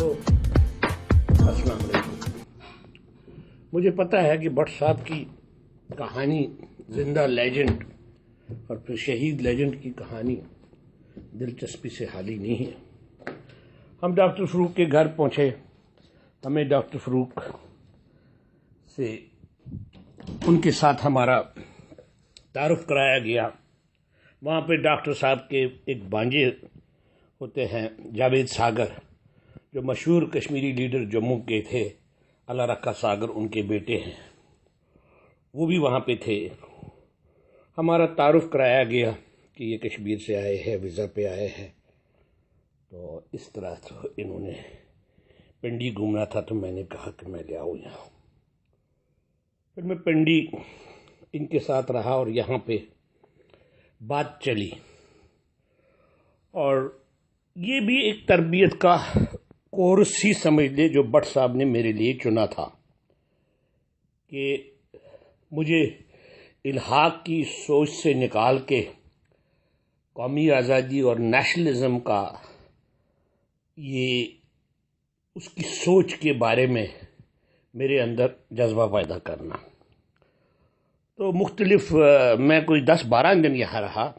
تو السلام علیکم۔ مجھے پتہ ہے کہ بٹ صاحب کی کہانی زندہ لیجنڈ اور پھر شہید لیجنڈ کی کہانی دلچسپی سے خالی نہیں ہے۔ ہم ڈاکٹر فروق کے گھر پہنچے، ہمیں ڈاکٹر فروق سے ان کے ساتھ ہمارا تعارف کرایا گیا۔ وہاں پہ ڈاکٹر صاحب کے ایک بانجے ہوتے ہیں جاوید ساگر، جو مشہور کشمیری لیڈر جموں کے تھے، اللہ رکھا ساگر ان کے بیٹے ہیں، وہ بھی وہاں پہ تھے۔ ہمارا تعارف کرایا گیا کہ یہ کشمیر سے آئے ہیں، ویزا پہ آئے ہیں۔ تو اس طرح تو انہوں نے پنڈی گھومنا تھا، تو میں نے کہا کہ میں لے آؤں یہاں۔ پھر میں پنڈی ان کے ساتھ رہا اور یہاں پہ بات چلی، اور یہ بھی ایک تربیت کا کورس ہی سمجھ لے جو بٹ صاحب نے میرے لیے چنا تھا، کہ مجھے الحاق کی سوچ سے نکال کے قومی آزادی اور نیشنلزم کا یہ اس کی سوچ کے بارے میں میرے اندر جذبہ پیدا کرنا۔ تو مختلف میں کوئی 10-12 دن یہاں رہا،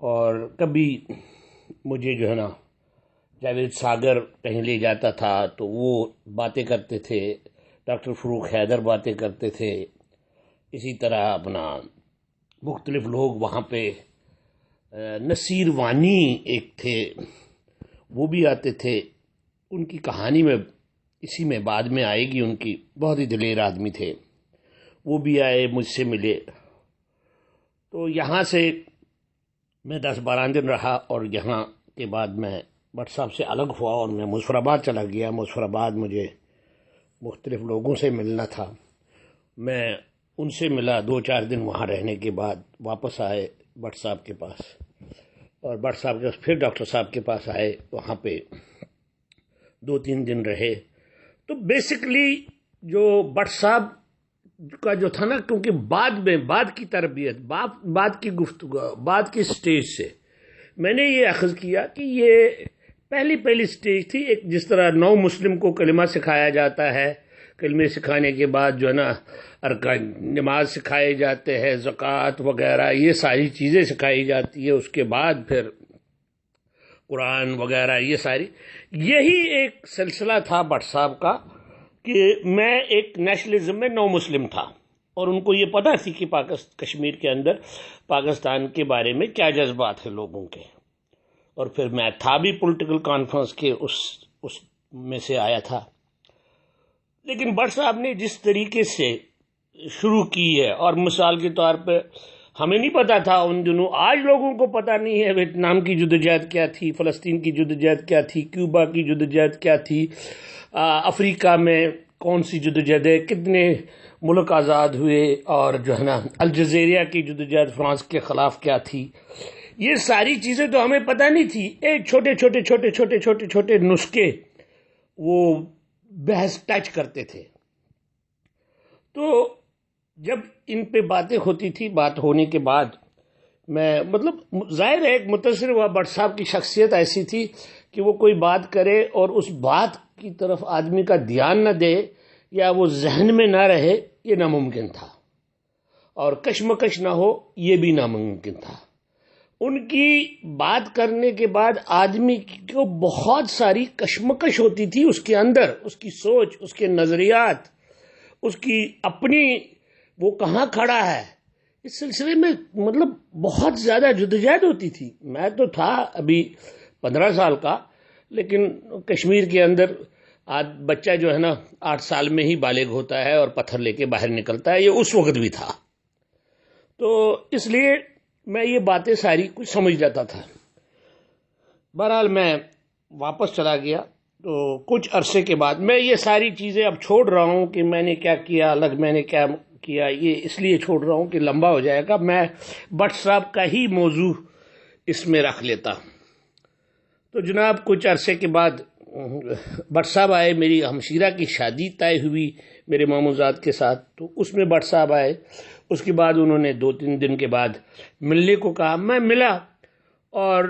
اور کبھی مجھے جو ہے نا جاوید ساگر کہیں لے جاتا تھا تو وہ باتیں کرتے تھے، ڈاکٹر فروق حیدر باتیں کرتے تھے، اسی طرح اپنا مختلف لوگ وہاں پہ نصیر وانی ایک تھے، وہ بھی آتے تھے۔ ان کی کہانی میں اسی میں بعد میں آئے گی، ان کی بہت ہی دلیر آدمی تھے، وہ بھی آئے، مجھ سے ملے۔ تو یہاں سے میں 10-12 دن رہا، اور یہاں کے بعد میں بٹ صاحب سے الگ ہوا اور میں مظفرآباد چلا گیا۔ مظفرآباد مجھے مختلف لوگوں سے ملنا تھا، میں ان سے ملا۔ 2-4 دن وہاں رہنے کے بعد واپس آئے بٹ صاحب کے پاس، اور بٹ صاحب کے پاس پھر ڈاکٹر صاحب کے پاس آئے، وہاں پہ 2-3 دن رہے۔ تو بیسکلی جو بٹ صاحب کا جو تھا نا، کیونکہ بعد کی تربیت، بعد کی گفتگو، بعد کی سٹیج سے میں نے یہ اخذ کیا کہ یہ پہلی سٹیج تھی۔ ایک جس طرح نو مسلم کو کلمہ سکھایا جاتا ہے، کلمے سکھانے کے بعد جو ہے نا ارکان نماز سکھائے جاتے ہیں، زکوٰۃ وغیرہ یہ ساری چیزیں سکھائی جاتی ہے، اس کے بعد پھر قرآن وغیرہ یہ ساری، یہی ایک سلسلہ تھا بٹ صاحب کا، کہ میں ایک نیشنلزم میں نو مسلم تھا، اور ان کو یہ پتہ تھی کہ کشمیر کے اندر پاکستان کے بارے میں کیا جذبات ہیں لوگوں کے۔ اور پھر میں تھا بھی پولیٹیکل کانفرنس کے اس میں سے آیا تھا۔ لیکن بٹ صاحب نے جس طریقے سے شروع کی ہے، اور مثال کے طور پہ ہمیں نہیں پتا تھا ان دنوں، آج لوگوں کو پتہ نہیں ہے ویتنام کی جدوجہد کیا تھی، فلسطین کی جدوجہد کیا تھی، کیوبا کی جدوجہد کیا تھی، افریقہ میں کون سی جدوجہد ہے، کتنے ملک آزاد ہوئے، اور جو ہے نا الجزیرہ کی جدوجہد فرانس کے خلاف کیا تھی۔ یہ ساری چیزیں تو ہمیں پتہ نہیں تھی۔ ایک چھوٹے نسخے وہ بحث ٹچ کرتے تھے۔ تو جب ان پہ باتیں ہوتی تھی، بات ہونے کے بعد میں ظاہر ہے ایک متاثر ہوا۔ بٹ صاحب کی شخصیت ایسی تھی کہ وہ کوئی بات کرے اور اس بات کی طرف آدمی کا دھیان نہ دے، یا وہ ذہن میں نہ رہے، یہ ناممکن تھا، اور کشمکش نہ ہو، یہ بھی ناممکن تھا۔ ان کی بات کرنے کے بعد آدمی کو بہت ساری کشمکش ہوتی تھی اس کے اندر، اس کی سوچ، اس کے نظریات، اس کی اپنی وہ کہاں کھڑا ہے، اس سلسلے میں بہت زیادہ جدوجہد ہوتی تھی۔ میں تو تھا ابھی 15 سال کا، لیکن کشمیر کے اندر بچہ جو ہے نا 8 سال میں ہی بالغ ہوتا ہے اور پتھر لے کے باہر نکلتا ہے، یہ اس وقت بھی تھا۔ تو اس لیے میں یہ باتیں ساری کچھ سمجھ جاتا تھا۔ بہرحال میں واپس چلا گیا، تو کچھ عرصے کے بعد میں یہ ساری چیزیں اب چھوڑ رہا ہوں کہ میں نے کیا کیا، میں نے کیا کیا، یہ اس لیے چھوڑ رہا ہوں کہ لمبا ہو جائے گا، میں بٹ صاحب کا ہی موضوع اس میں رکھ لیتا۔ تو جناب کچھ عرصے کے بعد بٹ صاحب آئے، میری ہمشیرہ کی شادی طے ہوئی میرے ماموزاد کے ساتھ، تو اس میں بٹ صاحب آئے۔ اس کے بعد انہوں نے 2-3 دن کے بعد ملنے کو کہا، میں ملا، اور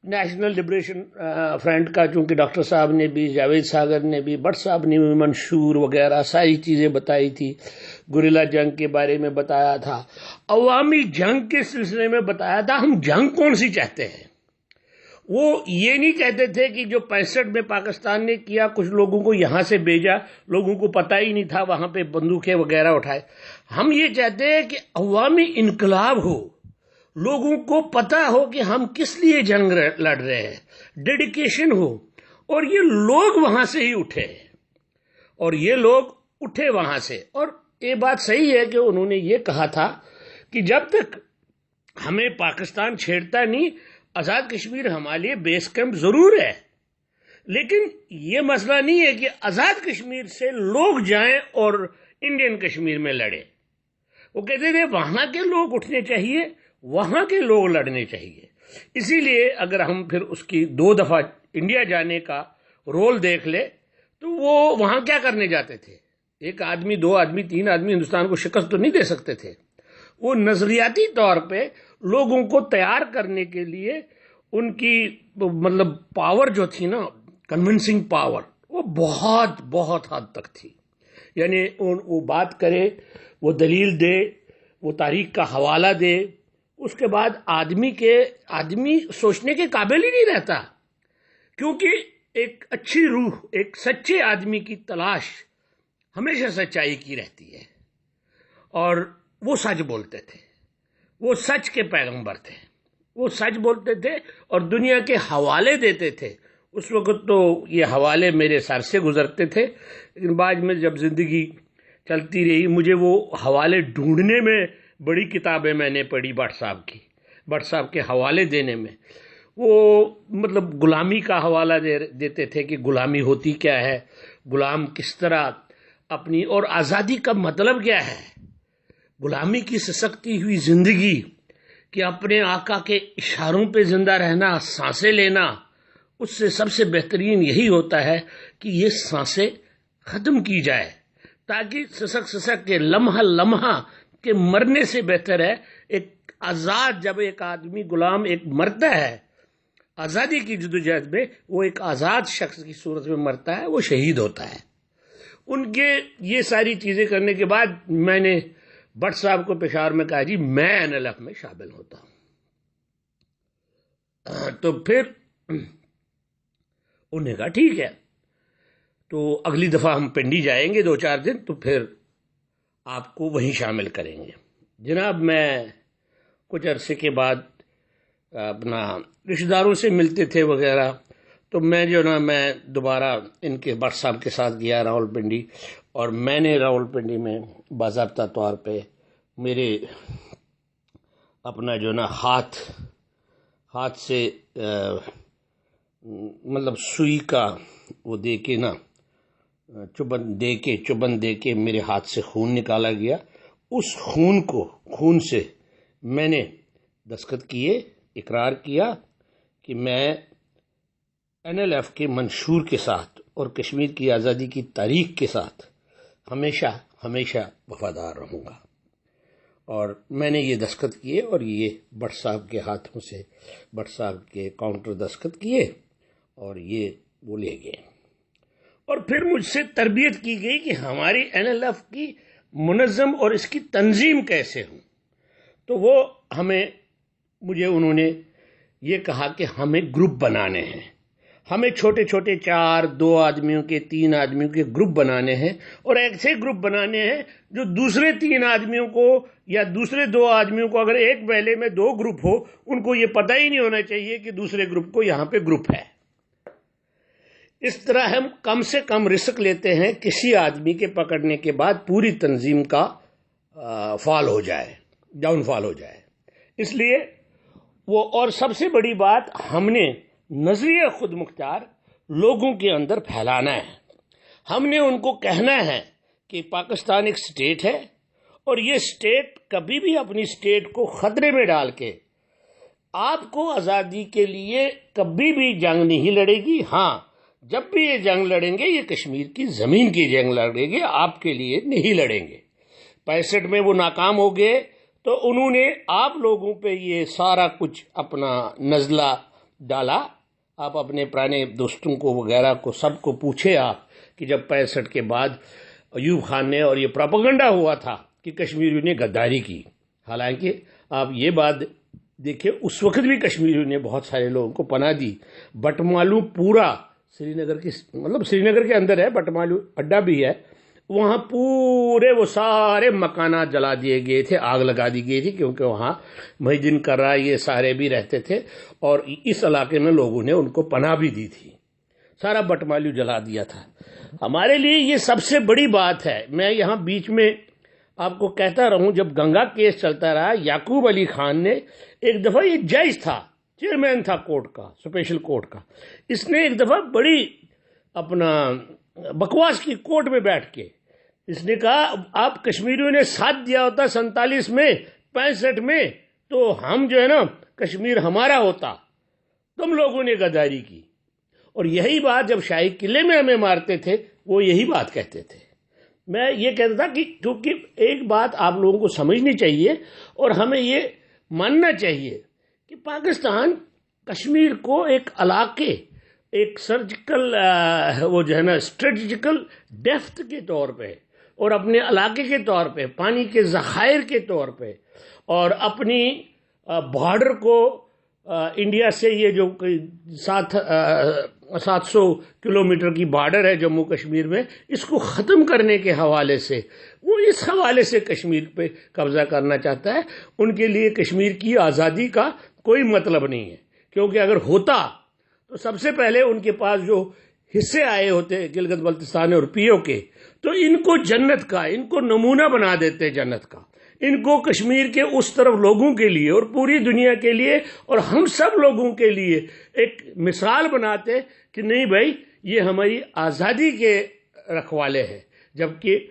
نیشنل لبریشن فرنٹ کا، چونکہ ڈاکٹر صاحب نے بھی، جاوید ساگر نے بھی، بٹ صاحب نے بھی منشور وغیرہ ساری چیزیں بتائی تھی، گوریلا جنگ کے بارے میں بتایا تھا، عوامی جنگ کے سلسلے میں بتایا تھا ہم جنگ کون سی چاہتے ہیں۔ وہ یہ نہیں کہتے تھے کہ جو 65 میں پاکستان نے کیا، کچھ لوگوں کو یہاں سے بھیجا، لوگوں کو پتہ ہی نہیں تھا، وہاں پہ بندوقیں وغیرہ اٹھائے۔ ہم یہ چاہتے ہیں کہ عوامی انقلاب ہو، لوگوں کو پتہ ہو کہ ہم کس لیے جنگ لڑ رہے ہیں، ڈیڈیکیشن ہو، اور یہ لوگ وہاں سے ہی اٹھے، اور یہ لوگ اٹھے وہاں سے۔ اور یہ بات صحیح ہے کہ انہوں نے یہ کہا تھا کہ جب تک ہمیں پاکستان چھیڑتا نہیں، آزاد کشمیر ہمارے لیے بیس کیمپ ضرور ہے، لیکن یہ مسئلہ نہیں ہے کہ آزاد کشمیر سے لوگ جائیں اور انڈین کشمیر میں لڑیں۔ وہ کہتے تھے وہاں کے لوگ اٹھنے چاہیے، وہاں کے لوگ لڑنے چاہیے۔ اسی لیے اگر ہم پھر اس کی 2 دفعہ انڈیا جانے کا رول دیکھ لے تو وہ وہاں کیا کرنے جاتے تھے؟ 1 آدمی، 2 آدمی، 3 آدمی ہندوستان کو شکست تو نہیں دے سکتے تھے۔ وہ نظریاتی طور پہ لوگوں کو تیار کرنے کے لیے ان کی مطلب پاور جو تھی نا، کنونسنگ پاور، وہ بہت بہت حد تک تھی۔ یعنی وہ بات کرے، وہ دلیل دے، وہ تاریخ کا حوالہ دے، اس کے بعد آدمی سوچنے کے قابل ہی نہیں رہتا، کیونکہ ایک اچھی روح، ایک سچے آدمی کی تلاش ہمیشہ سچائی کی رہتی ہے، اور وہ سچ بولتے تھے، وہ سچ کے پیغمبر تھے، وہ سچ بولتے تھے اور دنیا کے حوالے دیتے تھے۔ اس وقت تو یہ حوالے میرے سر سے گزرتے تھے، لیکن بعد میں جب زندگی چلتی رہی، مجھے وہ حوالے ڈھونڈنے میں بڑی کتابیں میں نے پڑھی بٹ صاحب کے حوالے دینے میں۔ وہ مطلب غلامی کا حوالہ دیتے تھے کہ غلامی ہوتی کیا ہے، غلام کس طرح اپنی، اور آزادی کا مطلب کیا ہے، غلامی کی سسکتی ہوئی زندگی کہ اپنے آقا کے اشاروں پہ زندہ رہنا، سانسیں لینا، اس سے سب سے بہترین یہی ہوتا ہے کہ یہ سانسیں ختم کی جائے، تاکہ سسک کے لمحہ کے مرنے سے بہتر ہے ایک آزاد، جب ایک آدمی غلام ایک مرتا ہے آزادی کی جدوجہد میں، وہ ایک آزاد شخص کی صورت میں مرتا ہے، وہ شہید ہوتا ہے۔ ان کے یہ ساری چیزیں کرنے کے بعد میں نے بٹ صاحب کو پشاور میں کہا جی میں NLF میں شامل ہوتا ہوں۔ تو پھر انہوں نے کہا ٹھیک ہے، تو اگلی دفعہ ہم پنڈی جائیں گے 2-4 دن، تو پھر آپ کو وہیں شامل کریں گے۔ جناب میں کچھ عرصے کے بعد اپنا رشتہ داروں سے ملتے تھے وغیرہ، تو میں دوبارہ ان کے بٹ صاحب کے ساتھ گیا راولپنڈی، اور میں نے راولپنڈی میں باضابطہ طور پہ میرے اپنا ہاتھ سے مطلب سوئی کا وہ دے کے نا، چبن دے کے میرے ہاتھ سے خون نکالا گیا۔ اس خون سے میں نے دستخط کیے، اقرار کیا کہ میں NLF کے منشور کے ساتھ اور کشمیر کی آزادی کی تاریخ کے ساتھ ہمیشہ وفادار رہوں گا۔ اور میں نے یہ دستخط کیے، اور یہ بٹ صاحب کے ہاتھوں سے بٹ صاحب کے کاؤنٹر دستخط کیے، اور یہ وہ لے گئے۔ اور پھر مجھ سے تربیت کی گئی کہ ہماری NLF کی منظم اور اس کی تنظیم کیسے ہوں۔ تو وہ مجھے انہوں نے یہ کہا کہ ہمیں گروپ بنانے ہیں، ہمیں چھوٹے 4 2 آدمیوں کے 3 آدمیوں کے گروپ بنانے ہیں، اور ایسے گروپ بنانے ہیں جو دوسرے 3 آدمیوں کو یا دوسرے 2 آدمیوں کو، اگر ایک محلے میں 2 گروپ ہو، ان کو یہ پتہ ہی نہیں ہونا چاہیے کہ دوسرے گروپ کو یہاں پہ گروپ ہے۔ اس طرح ہم کم سے کم رسک لیتے ہیں کسی آدمی کے پکڑنے کے بعد پوری تنظیم کا ڈاؤن فال ہو جائے۔ اس لیے اور سب سے بڑی بات، ہم نے نظریہ خود مختار لوگوں کے اندر پھیلانا ہے۔ ہم نے ان کو کہنا ہے کہ پاکستان ایک سٹیٹ ہے، اور یہ سٹیٹ کبھی بھی اپنی سٹیٹ کو خطرے میں ڈال کے آپ کو آزادی کے لیے کبھی بھی جنگ نہیں لڑے گی۔ ہاں، جب بھی یہ جنگ لڑیں گے، یہ کشمیر کی زمین کی جنگ لڑیں گے، آپ کے لیے نہیں لڑیں گے۔ 65 میں وہ ناکام ہو گئے، تو انہوں نے آپ لوگوں پہ یہ سارا کچھ اپنا نزلہ ڈالا. آپ اپنے پرانے دوستوں کو وغیرہ کو سب کو پوچھے آپ کہ جب 65 کے بعد ایوب خان نے اور یہ پروپیگنڈا ہوا تھا کہ کشمیریوں نے غداری کی. حالانکہ آپ یہ بات دیکھیں اس وقت بھی کشمیریوں نے بہت سارے لوگوں کو پناہ دی. بٹمالو پورا سری نگر کے اندر ہے، بٹمالو اڈا بھی ہے، وہاں پورے وہ سارے مکانات جلا دیے گئے تھے، آگ لگا دی گئی تھی، کیونکہ وہاں محی الدین کرا یہ سارے بھی رہتے تھے اور اس علاقے میں لوگوں نے ان کو پناہ بھی دی تھی. سارا بٹمالو جلا دیا تھا. ہمارے لیے یہ سب سے بڑی بات ہے. میں یہاں بیچ میں آپ کو کہتا رہوں، جب گنگا کیس چلتا رہا، یعقوب علی خان نے ایک دفعہ، یہ جج تھا، چیئرمین تھا کورٹ کا، اسپیشل کورٹ کا، اس نے ایک دفعہ بڑی اپنا بکواس کی کورٹ میں بیٹھ کے اس نے کہا آپ کشمیریوں نے ساتھ دیا ہوتا 47 میں 65 میں تو ہم جو ہے نا کشمیر ہمارا ہوتا، تم لوگوں نے غداری کی. اور یہی بات جب شاہی قلعے میں ہمیں مارتے تھے وہ یہی بات کہتے تھے. میں یہ کہتا تھا کہ کیونکہ ایک بات آپ لوگوں کو سمجھنی چاہیے اور ہمیں یہ ماننا چاہیے کہ پاکستان کشمیر کو ایک علاقے، ایک سرجیکل وہ جو ہے نا اسٹریٹجیکل ڈیپتھ کے طور پہ اور اپنے علاقے کے طور پہ، پانی کے ذخائر کے طور پہ، اور اپنی بارڈر کو انڈیا سے یہ جو 700 کلومیٹر کی بارڈر ہے جموں کشمیر میں، اس کو ختم کرنے کے حوالے سے وہ اس حوالے سے کشمیر پہ قبضہ کرنا چاہتا ہے. ان کے لیے کشمیر کی آزادی کا کوئی مطلب نہیں ہے، کیونکہ اگر ہوتا تو سب سے پہلے ان کے پاس جو حصے آئے ہوتے گلگت بلتستان اور پی او کے، تو ان کو جنت کا، ان کو نمونہ بنا دیتے جنت کا، ان کو کشمیر کے اس طرف لوگوں کے لیے اور پوری دنیا کے لیے اور ہم سب لوگوں کے لیے ایک مثال بناتے کہ نہیں بھائی یہ ہماری آزادی کے رکھوالے ہیں. جبکہ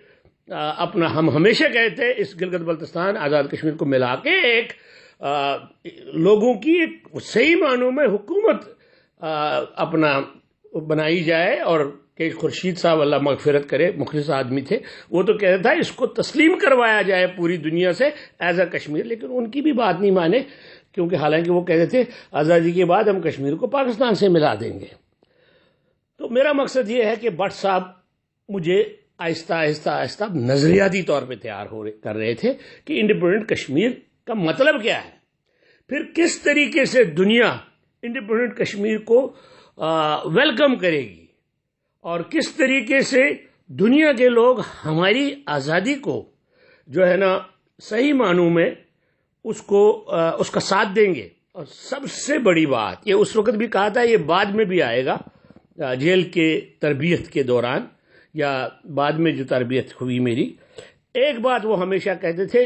اپنا ہم ہمیشہ کہتے ہیں اس گلگت بلتستان آزاد کشمیر کو ملا کے ایک لوگوں کی ایک صحیح معنوں میں حکومت اپنا بنائی جائے. اور کہ خورشید صاحب اللہ مغفرت کرے، مخلص آدمی تھے، وہ تو کہتا تھا اس کو تسلیم کروایا جائے پوری دنیا سے ایز اے کشمیر. لیکن ان کی بھی بات نہیں مانے، کیونکہ حالانکہ وہ کہتے تھے آزادی کے بعد ہم کشمیر کو پاکستان سے ملا دیں گے. تو میرا مقصد یہ ہے کہ بٹ صاحب مجھے آہستہ آہستہ آہستہ نظریاتی طور پہ تیار کر رہے تھے کہ انڈیپینڈنٹ کشمیر کا مطلب کیا ہے، پھر کس طریقے سے دنیا انڈیپینڈنٹ کشمیر کو ویلکم کرے گی، اور کس طریقے سے دنیا کے لوگ ہماری آزادی کو جو ہے نا صحیح معنوں میں اس کا ساتھ دیں گے. اور سب سے بڑی بات یہ اس وقت بھی کہا تھا، یہ بعد میں بھی آئے گا جیل کے تربیت کے دوران یا بعد میں جو تربیت ہوئی میری، ایک بات وہ ہمیشہ کہتے تھے،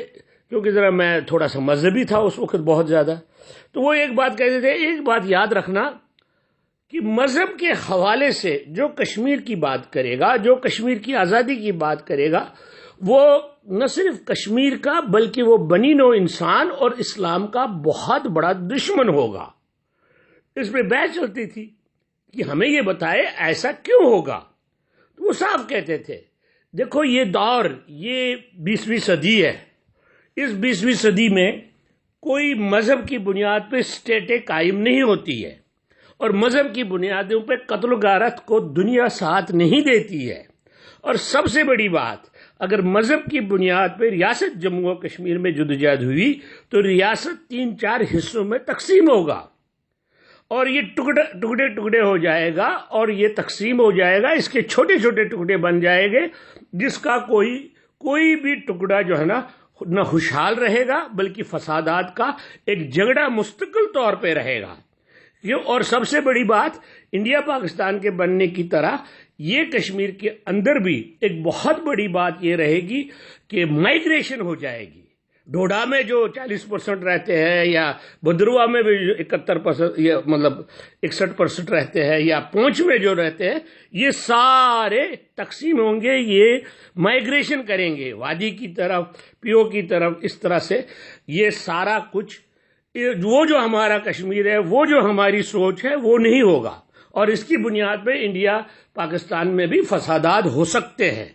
کیونکہ ذرا میں تھوڑا سا مذہبی تھا اس وقت بہت زیادہ، تو وہ ایک بات کہتے تھے، ایک بات یاد رکھنا کہ مذہب کے حوالے سے جو کشمیر کی بات کرے گا، جو کشمیر کی آزادی کی بات کرے گا، وہ نہ صرف کشمیر کا بلکہ وہ بنی نوع انسان اور اسلام کا بہت بڑا دشمن ہوگا. اس پہ بحث چلتی تھی کہ ہمیں یہ بتائے ایسا کیوں ہوگا. تو وہ صاف کہتے تھے دیکھو یہ دور، یہ 20ویں صدی ہے، اس 20ویں صدی میں کوئی مذہب کی بنیاد پہ اسٹیٹیں قائم نہیں ہوتی ہے، اور مذہب کی بنیادوں پہ قتل و غارت کو دنیا ساتھ نہیں دیتی ہے. اور سب سے بڑی بات، اگر مذہب کی بنیاد پہ ریاست جموں و کشمیر میں جدوجہد ہوئی تو ریاست 3-4 حصوں میں تقسیم ہوگا، اور یہ ٹکڑے ہو جائے گا، اور یہ تقسیم ہو جائے گا، اس کے چھوٹے چھوٹے ٹکڑے بن جائیں گے، جس کا کوئی بھی ٹکڑا جو ہے نا نہ خوشحال رہے گا بلکہ فسادات کا ایک جھگڑا مستقل طور پہ رہے گا. اور سب سے بڑی بات، انڈیا پاکستان کے بننے کی طرح یہ کشمیر کے اندر بھی ایک بہت بڑی بات یہ رہے گی کہ مائیگریشن ہو جائے گی. ڈوڈا میں جو 40% رہتے ہیں، یا بھدروا میں بھی 71%، یا مطلب 61% رہتے ہیں، یا پونچھ میں جو رہتے ہیں، یہ سارے تقسیم ہوں گے، یہ مائیگریشن کریں گے وادی کی طرف، پیو کی طرف. اس طرح سے یہ سارا کچھ وہ جو ہمارا کشمیر ہے، وہ جو ہماری سوچ ہے، وہ نہیں ہوگا. اور اس کی بنیاد پہ انڈیا پاکستان میں بھی فسادات ہو سکتے ہیں،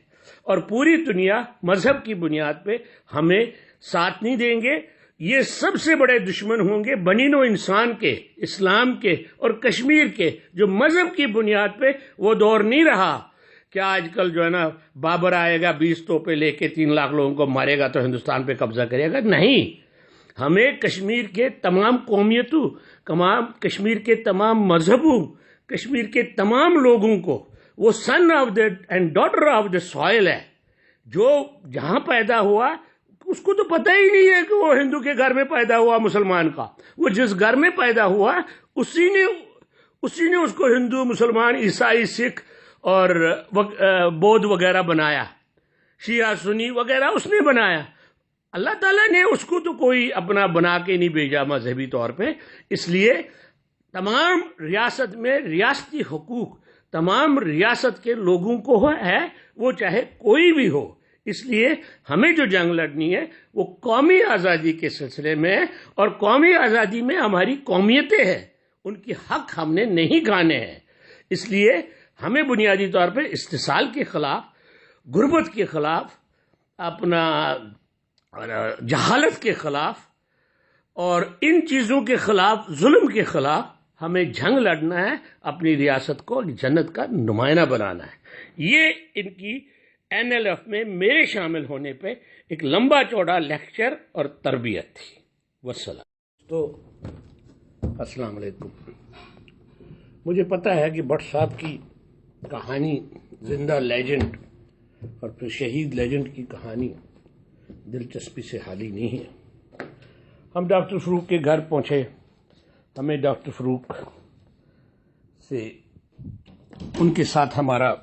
اور پوری دنیا مذہب کی بنیاد پہ ہمیں ساتھ نہیں دیں گے. یہ سب سے بڑے دشمن ہوں گے بنی نوع انسان کے، اسلام کے اور کشمیر کے، جو مذہب کی بنیاد پہ وہ دور نہیں رہا کہ آج کل جو ہے نا بابر آئے گا 20 توپے لے کے 3 لاکھ لوگوں کو مارے گا تو ہندوستان پہ قبضہ کرے گا. نہیں، ہمیں کشمیر کے تمام قومیتوں، کشمیر کے تمام مذہبوں، کشمیر کے تمام لوگوں کو، وہ son of the and daughter of the soil ہے، جو جہاں پیدا ہوا اس کو تو پتہ ہی نہیں ہے کہ وہ ہندو کے گھر میں پیدا ہوا مسلمان کا. وہ جس گھر میں پیدا ہوا اسی نے اس کو ہندو، مسلمان، عیسائی، سکھ اور بودھ وغیرہ بنایا، شیعہ سنی وغیرہ اس نے بنایا. اللہ تعالیٰ نے اس کو تو کوئی اپنا بنا کے نہیں بھیجا مذہبی طور پہ. اس لیے تمام ریاست میں ریاستی حقوق تمام ریاست کے لوگوں کو ہے، وہ چاہے کوئی بھی ہو. اس لیے ہمیں جو جنگ لڑنی ہے وہ قومی آزادی کے سلسلے میں ہے، اور قومی آزادی میں ہماری قومیتیں ہیں، ان کی حق ہم نے نہیں کھانے ہیں. اس لیے ہمیں بنیادی طور پہ استحصال کے خلاف، غربت کے خلاف، اپنا جہالت کے خلاف اور ان چیزوں کے خلاف، ظلم کے خلاف ہمیں جنگ لڑنا ہے، اپنی ریاست کو جنت کا نمائندہ بنانا ہے. یہ ان کی NLF میں میرے شامل ہونے پہ ایک لمبا چوڑا لیکچر اور تربیت تھی. والسلام. تو السلام علیکم. مجھے پتہ ہے کہ بٹ صاحب کی کہانی زندہ لیجنڈ اور پھر شہید لیجنڈ کی کہانی دلچسپی سے خالی نہیں ہے. ہم ڈاکٹر فروق کے گھر پہنچے. ہمیں ڈاکٹر فروق سے ان کے ساتھ ہمارا